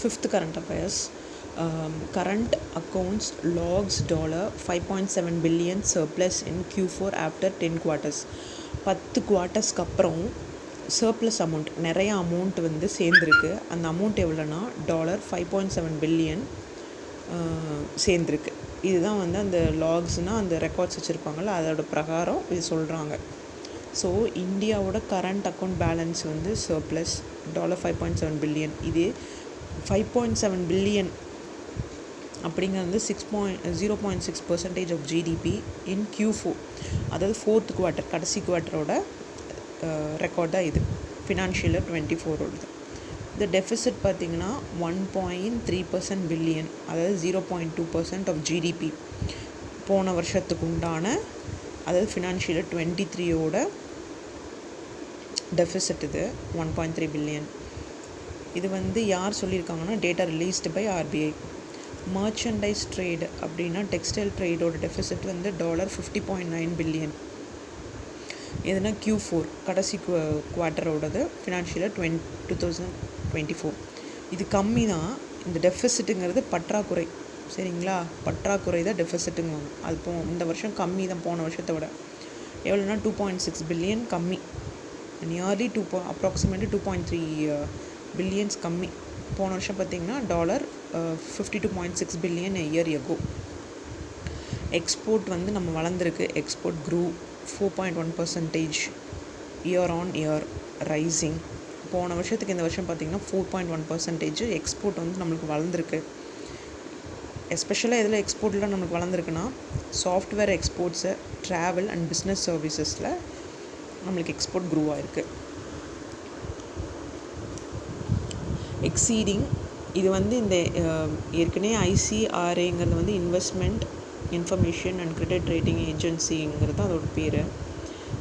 Fifth current affairs. Current accounts logs $5.7 billion surplus in Q4 after 10 quarters. 10 குவார்ட்டர்ஸ்க்கு அப்புறம் surplus amount நிறைய amount வந்து சேர்ந்துருக்கு. அந்த அமௌண்ட் எவ்வளோனா $5.7 பில்லியன் சேர்ந்துருக்கு. இதுதான் வந்து அந்த லாக்ஸ்னால் அந்த ரெக்கார்ட்ஸ் வச்சுருப்பாங்கள்ல, அதோட பிரகாரம் இது சொல்கிறாங்க. ஸோ இந்தியாவோட கரண்ட் அக்கௌண்ட் பேலன்ஸ் வந்து சர்ப்ளஸ் $5.7 பில்லியன். இது 5.7 பில்லியன் அப்படிங்கிறது 0.6% ஆஃப் ஜிடிபி இன் Q4, அதாவது 4th குவார்ட்டர், கடைசி குவார்ட்டரோட ரெக்கார்ட் தான் இது, ஃபினான்ஷியல் இயர் 24ஓடது. இந்த டெஃபிசிட் பார்த்திங்கன்னா 1.3% பில்லியன், அதாவது 0.2% ஆஃப் ஜிடிபி போன வருஷத்துக்கு உண்டான, அதாவது ஃபினான்ஷியல் இயர் 23ஓட டெஃபிசிட் இது 1.3 பில்லியன். இது வந்து யார் சொல்லியிருக்காங்கன்னா data released by RBI. Merchandise trade அப்படின்னா டெக்ஸ்டைல் ட்ரேடோட டெஃபிசிட் வந்து $50.9 பில்லியன். எதுனா Q4 கடைசி குவார்ட்டரோடது, ஃபினான்ஷியல் 2024. இது கம்மி தான். இந்த டெஃபிசிட்டுங்கிறது பற்றாக்குறை, சரிங்களா? பற்றாக்குறை தான் டெஃபிசிட்டுங்குவாங்க. அது இந்த வருஷம் கம்மி தான் போன வருஷத்தை விட. எவ்வளோனா 2.6 பில்லியன் கம்மி, நியர்லி அப்ராக்சிமேட்லி 2.3 பில்லியன்ஸ் கம்மி. போன வருஷம் பார்த்திங்கன்னா $52.6 பில்லியன் இயர் எகோ. எக்ஸ்போர்ட் வந்து நம்ம வளர்ந்துருக்கு. Export grew 4.1% year on year rising. போன வருஷத்துக்கு இந்த வருஷம் பார்த்திங்கன்னா 4.1% எக்ஸ்போர்ட் வந்து நம்மளுக்கு வளர்ந்துருக்கு. எஸ்பெஷலாக எதில் எக்ஸ்போர்ட்டில் நம்மளுக்கு வளர்ந்துருக்குன்னா software exports, travel and business சர்வீசஸில் நம்மளுக்கு எக்ஸ்போர்ட் க்ரூ ஆகிருக்கு. எக்ஸீடிங், இது வந்து இந்த ஏற்கனவே ICRAங்கிறது வந்து investment information and credit rating ஏஜென்சிங்கிறது தான் அதோட பேர்.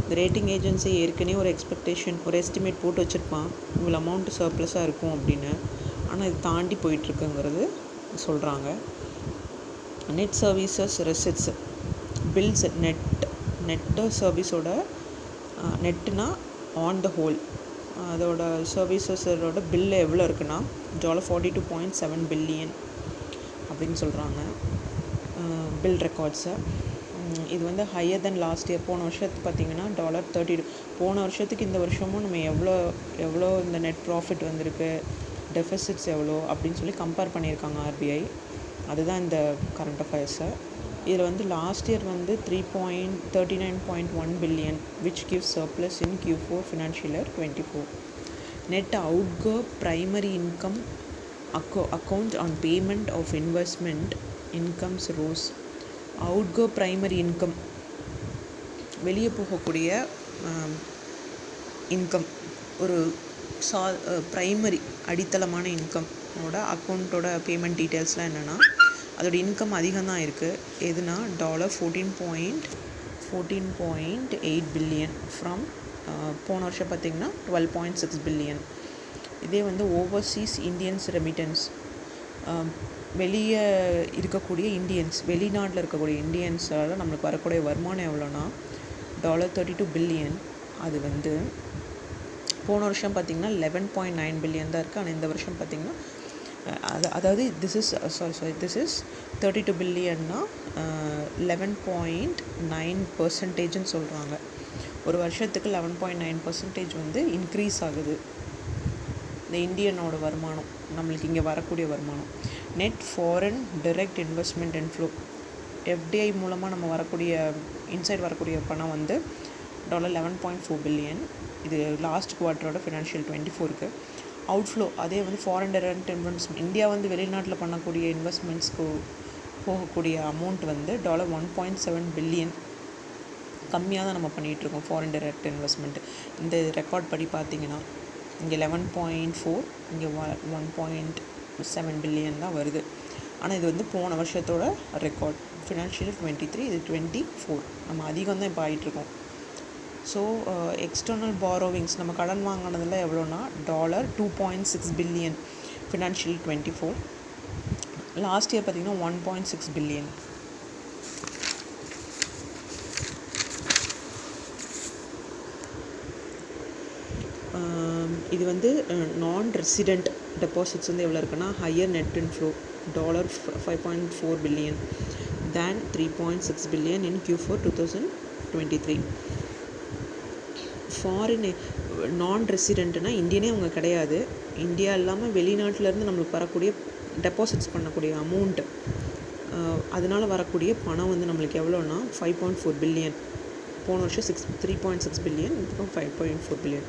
இந்த ரேட்டிங் ஏஜென்சி ஏற்கனவே ஒரு எக்ஸ்பெக்டேஷன், ஒரு எஸ்டிமேட் போட்டு வச்சுருப்பான், இவ்வளோ அமௌண்ட்டு சர்ப்ளஸாக இருக்கும் அப்படின்னு. ஆனால் இது தாண்டி போயிட்டுருக்குங்கிறது சொல்கிறாங்க. Net services receipts bills, net சர்வீஸோட நெட்டுனா ஆன் த ஹோல், அதோட சர்வீசஸோட பில்லு எவ்வளோ இருக்குன்னா $42.7 பில்லியன் அப்படின்னு சொல்கிறாங்க. பில் ரெக்கார்ட்ஸை இது வந்து ஹையர் தென் லாஸ்ட் இயர். போன வருஷத்துக்கு பார்த்திங்கன்னா $32. போன வருஷத்துக்கு இந்த வருஷமும் நம்ம எவ்வளோ இந்த நெட் ப்ராஃபிட் வந்திருக்கு, டெஃபிசிட்ஸ் எவ்வளோ அப்படின்னு சொல்லி கம்பேர் பண்ணியிருக்காங்க ஆர்பிஐ. அதுதான் இந்த கரண்ட் அஃபேர்ஸை. இதில் வந்து லாஸ்ட் இயர் வந்து $39.1 billion which gives surplus in Q4 financial year 24. Net outgo primary income account on payment of investment incomes rose. Outgo primary income, வெளியே போகக்கூடிய இன்கம், ஒரு ப்ரைமரி அடித்தளமான இன்கமோட அக்கௌண்ட்டோட பேமெண்ட் டீட்டெயில்ஸ்லாம் என்னென்னா அதோட இன்கம் அதிகம் தான் இருக்குது. எதுனா $14.8 பில்லியன் ஃப்ரம் போன வருஷம் பார்த்திங்கன்னா $12.6 பில்லியன். இதே வந்து ஓவர்சீஸ் இந்தியன்ஸ் ரெமிட்டன்ஸ், வெளியே இருக்கக்கூடிய இந்தியன்ஸ், வெளிநாட்டில் இருக்கக்கூடிய இந்தியன்ஸால் நம்மளுக்கு வரக்கூடிய வருமானம் எவ்வளோனா $32 பில்லியன். அது வந்து போன வருஷம் பார்த்திங்கன்னா $11.9 பில்லியன் தான் இருக்குது. ஆனால் இந்த வருஷம் பார்த்திங்கன்னா அதாவது திஸ் இஸ் 32 பில்லியன்னா 11.9%ன்னு சொல்கிறாங்க. ஒரு வருஷத்துக்கு 11.9% வந்து இன்க்ரீஸ் ஆகுது இந்த இந்தியனோட வருமானம், நம்மளுக்கு இங்கே வரக்கூடிய வருமானம். Net foreign direct investment inflow, FDI மூலமாக நம்ம வரக்கூடிய இன்சைட் வரக்கூடிய பணம் வந்து $11.4 பில்லியன். இது லாஸ்ட் குவார்ட்டரோட ஃபினான்ஷியல் 24க்கு. அவுட்ஃப்ளோ, அதே வந்து ஃபாரின் டைரக்ட் இன்வெஸ்ட்மெண்ட், இந்தியா வந்து வெளிநாட்டில் பண்ணக்கூடிய இன்வெஸ்ட்மெண்ட்ஸ்க்கு போகக்கூடிய அமௌண்ட் வந்து $1.7 பில்லியன். கம்மியாக தான் நம்ம பண்ணிகிட்ருக்கோம் ஃபாரின் டைரக்ட் இன்வெஸ்ட்மெண்ட். இந்த ரெக்கார்ட் படி பார்த்திங்கன்னா இங்கே 11.4, இங்கே 1.7 பில்லியன் தான் வருது. ஆனால் இது வந்து போன வருஷத்தோட ரெக்கார்ட் ஃபினான்ஷியல் 23, இது 24. நம்ம அதிகம் தான் இப்போ ஆகிட்ருக்கோம். ஸோ எக்ஸ்டர்னல் பாரோவிங்ஸ், நம்ம கடன் வாங்கினதில் எவ்வளோனா $2.6 பில்லியன் ஃபினான்ஷியல் 24. லாஸ்ட் இயர் பார்த்திங்கன்னா 1.6 பில்லியன். இது வந்து நான் ரெசிடெண்ட் டெபாசிட்ஸ் வந்து எவ்வளோ இருக்குன்னா higher net inflow $5.4 billion than $3.6 billion in Q4 2023. Foreign நான் ரெசிடென்ட்னா இந்தியனே அவங்க கிடையாது, இந்தியா இல்லாமல் வெளிநாட்டிலேருந்து நம்மளுக்கு வரக்கூடிய டெபாசிட்ஸ் பண்ணக்கூடிய அமௌண்ட்டு, அதனால் வரக்கூடிய பணம் வந்து நம்மளுக்கு எவ்வளோன்னா 5.4 பில்லியன். போன வருஷம் 3.6 பில்லியன், இப்போ 5.4 billion.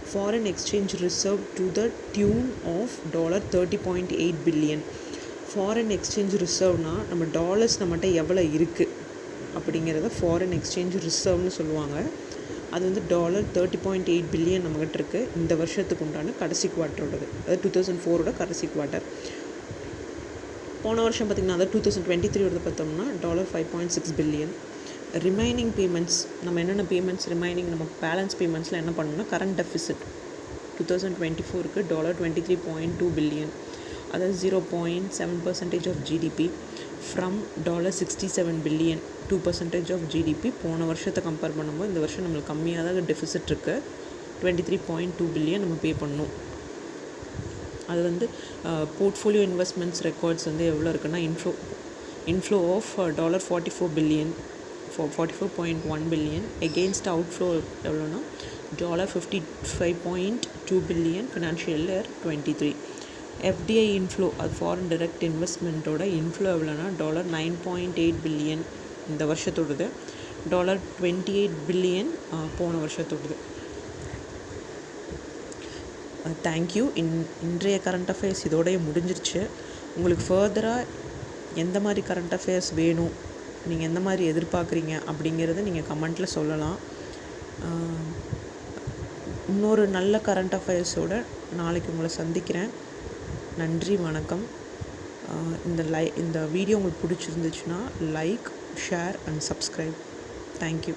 Foreign exchange reserve to the tune of $30.8 billion. Foreign exchange ரிசர்வ்னா நம்ம டாலர்ஸ் நம்மகிட்ட எவ்வளோ இருக்குது அப்படிங்கிறத ஃபாரின் எக்ஸ்சேஞ்ச் ரிசர்வ்னு சொல்லுவாங்க. அது வந்து $30.8 பில்லியன் நம்மகிட்ட இருக்குது இந்த வருஷத்துக்கு உண்டான கடைசி குவார்ட்டரோடது, அதாவது 2004 கடைசி குவார்ட்டர். போன வருஷம் பார்த்திங்கன்னா அதாவது 2023 பார்த்தோம்னா $5.6 பில்லியன். ரிமைனிங் பேமெண்ட்ஸ், நம்ம என்னென்ன பேமெண்ட்ஸ் ரிமைனிங் நம்ம பேலன்ஸ் பேமெண்ட்ஸில் என்ன பண்ணணும்னா கரண்ட் டெஃபிசிட் 2024 $23.2 பில்லியன், அதாவது 0.7% of GDP from $67 billion 2% of GDP. போன வருஷத்தை கம்பேர் பண்ணும்போது இந்த வருஷம் நம்மளுக்கு கம்மியாக தான் டெஃபிசிட் இருக்குது. 23.2 பில்லியன் நம்ம பே பண்ணணும். அது வந்து போர்ட்ஃபோலியோ இன்வெஸ்ட்மெண்ட்ஸ் ரெக்கார்ட்ஸ் வந்து எவ்வளோ இருக்குன்னா inflow of $44 billion 44.1 billion against outflow எவ்வளோன்னா $55.2 billion financial year 23. FDI inflow, அது ஃபாரின் டைரக்ட் இன்வெஸ்ட்மெண்ட்டோட இன்ஃப்ளோ எவ்வளோன்னா $9.8 பில்லியன் இந்த வருஷத்தோடது, $28 பில்லியன் போன வருஷத்தோடது. தேங்க்யூ. இன்றைய கரண்ட் அஃபேர்ஸ் இதோடய முடிஞ்சிருச்சு. உங்களுக்கு ஃபர்தராக எந்த மாதிரி கரண்ட் அஃபேர்ஸ் வேணும், நீங்கள் எந்த மாதிரி எதிர்பார்க்குறீங்க அப்படிங்கிறத நீங்கள் கமெண்ட்டில் சொல்லலாம். இன்னொரு நல்ல கரண்ட் அஃபேர்ஸோடு நாளைக்கு உங்களை சந்திக்கிறேன். நன்றி, வணக்கம். இந்த வீடியோ உங்களுக்கு பிடிச்சிருந்துச்சுன்னா like, share and subscribe. Thank you.